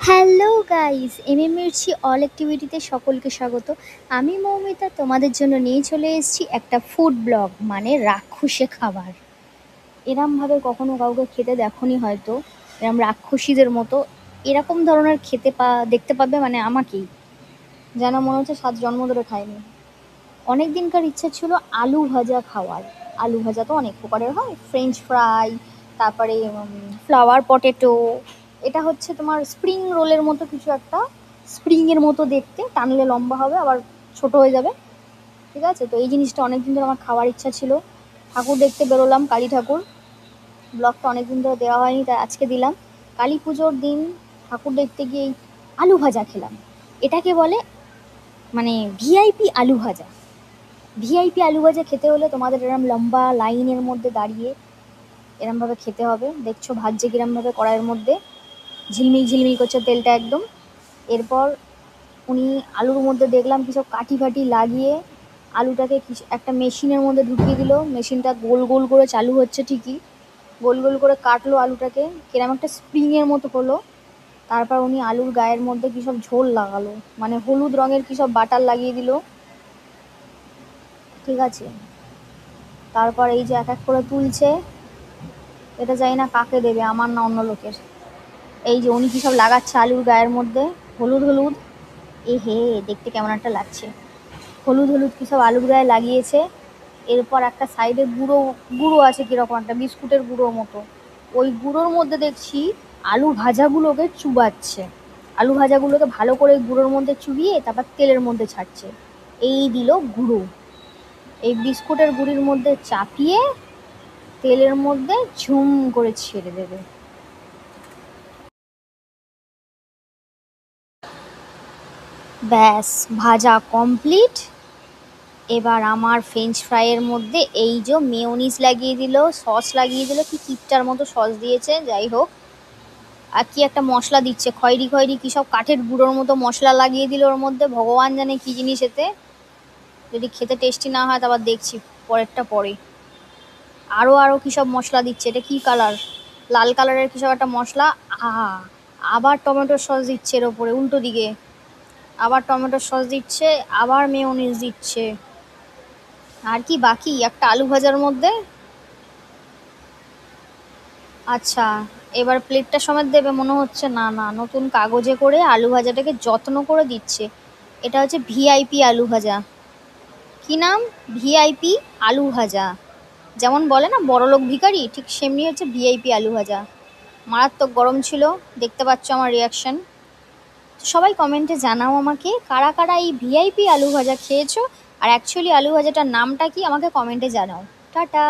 Hello guys, Mirchi all অ্যাক্টিভিটিতে সকলকে স্বাগত। আমি মৌমিতা তোমাদের জন্য নিয়ে চলে এসেছি একটা ফুড ব্লগ, মানে রাক্ষসে খাবার। এরমভাবে কখনো কাউকে খেতে দেখোনি হয়তো, এরম রাক্ষসীদের মতো। এরকম ধরনের দেখতে পাবে, মানে আমাকেই যেন মনে হচ্ছে 7 জন্ম ধরে খাইনি। অনেক দিনকার ইচ্ছা ছিল আলু ভাজা খাওয়ার। আলু ভাজা তো অনেক প্রকারের হয়, ফ্রেঞ্চ ফ্রাই, তারপরে ফ্লাওয়ার পটেটো। এটা হচ্ছে তোমার স্প্রিং রোলের মতো কিছু একটা, স্প্রিংয়ের মতো দেখতে, টানলে লম্বা হবে আবার ছোট হয়ে যাবে। ঠিক আছে, তো এই জিনিসটা অনেকদিন ধরে আমার খাওয়ার ইচ্ছা ছিল। ঠাকুর দেখতে বেরোলাম, কালী ঠাকুর। ব্লগটা অনেকদিন ধরে দেওয়া হয়নি, তাই আজকে দিলাম। কালী পুজোর দিন ঠাকুর দেখতে গিয়ে আলু ভাজা খেলাম। এটাকে বলে মানে ভিআইপি আলু ভাজা। ভিআইপি আলু ভাজা খেতে হলে তোমাদের এরম লম্বা লাইনের মধ্যে দাঁড়িয়ে এরমভাবে খেতে হবে। দেখছো ভাজছে কিরমভাবে কড়াইয়ের মধ্যে, ঝিলমিল ঝিলমিল করছে তেলটা একদম। এরপর উনি আলুর মধ্যে দেখলাম কী সব কাঠি ফাটি লাগিয়ে আলুটাকে কিছু একটা মেশিনের মধ্যে ঢুকিয়ে দিল। মেশিনটা গোল গোল করে চালু হচ্ছে ঠিকই, গোল গোল করে কাটলো আলুটাকে, কিরম একটা স্প্রিংয়ের মতো হলো। তারপর উনি আলুর গায়ের মধ্যে কী সব ঝোল লাগালো, মানে হলুদ রঙের কী সব বাটার লাগিয়ে দিল। ঠিক আছে, তারপর এই যে এক এক করে তুলছে। এটা জানি না কাকে দেবে, আমার না অন্য লোকের। এই যে উনি কী সব লাগাচ্ছে আলুর গায়ের মধ্যে, হলুদ হলুদ। এ হে, দেখতে কেমন একটা লাগছে। হলুদ হলুদ কী সব আলুর গায়ে লাগিয়েছে। এরপর একটা সাইডে গুঁড়ো গুঁড়ো আছে, কীরকম একটা বিস্কুটের গুঁড়োর মতো। ওই গুঁড়োর মধ্যে দেখছি আলু ভাজাগুলোকে চুবাচ্ছে। আলু ভাজাগুলোকে ভালো করে গুঁড়োর মধ্যে চুবিয়ে তারপর তেলের মধ্যে ছাড়ছে। এই দিল গুঁড়ো, এই বিস্কুটের গুঁড়ির মধ্যে চাপিয়ে তেলের মধ্যে ঝুম করে ছেড়ে দেবে। ব্যাস, ভাজা কমপ্লিট। এবার আমার ফ্রেঞ্চ ফ্রাইয়ের মধ্যে এই যে মেয়োনিজ লাগিয়ে দিল, সস লাগিয়ে দিল, কি কিপটার মতো সস দিয়েছে, যাই হোক। আর কি একটা মশলা দিচ্ছে, খয়েরি খয়েরি কী সব কাঠের গুঁড়োর মতো মশলা লাগিয়ে দিল ওর মধ্যে, ভগবান জানে কী জিনিস এতে। যদি খেতে টেস্টি না হয় তারপর দেখছি পরেরটা পরে। আরও আরও কী সব মশলা দিচ্ছে, এটা কী কালার, লাল কালারের কী সব একটা মশলা। আহা, আবার টমেটোর সস দিচ্ছে এর ওপরে উল্টো দিকে, আবার টমেটোর সস দিচ্ছে, আবার মেয়োনিজ দিচ্ছে। আর কি বাকি একটা আলু ভাজার মধ্যে। আচ্ছা, এবার প্লেটটা সমেত দেবে মনে হচ্ছে। না না, নতুন কাগজে করে আলু ভাজাটাকে যত্ন করে দিচ্ছে। এটা হচ্ছে ভিআইপি আলু ভাজা। কি নাম? ভিআইপি আলু ভাজা। যেমন বলে না বড়লোক ভিখারি, ঠিক সেমনি হচ্ছে ভিআইপি আলু ভাজা। মারাত্মক গরম ছিল, দেখতে পাচ্ছ আমার রিয়াকশন। সবাই কমেন্টে জানাও আমাকে কারা কারা এই ভিআইপি আলু ভাজা খেয়েছো, আর অ্যাকচুয়ালি আলু ভাজাটার নামটা কি আমাকে কমেন্টে জানাও। টাটা।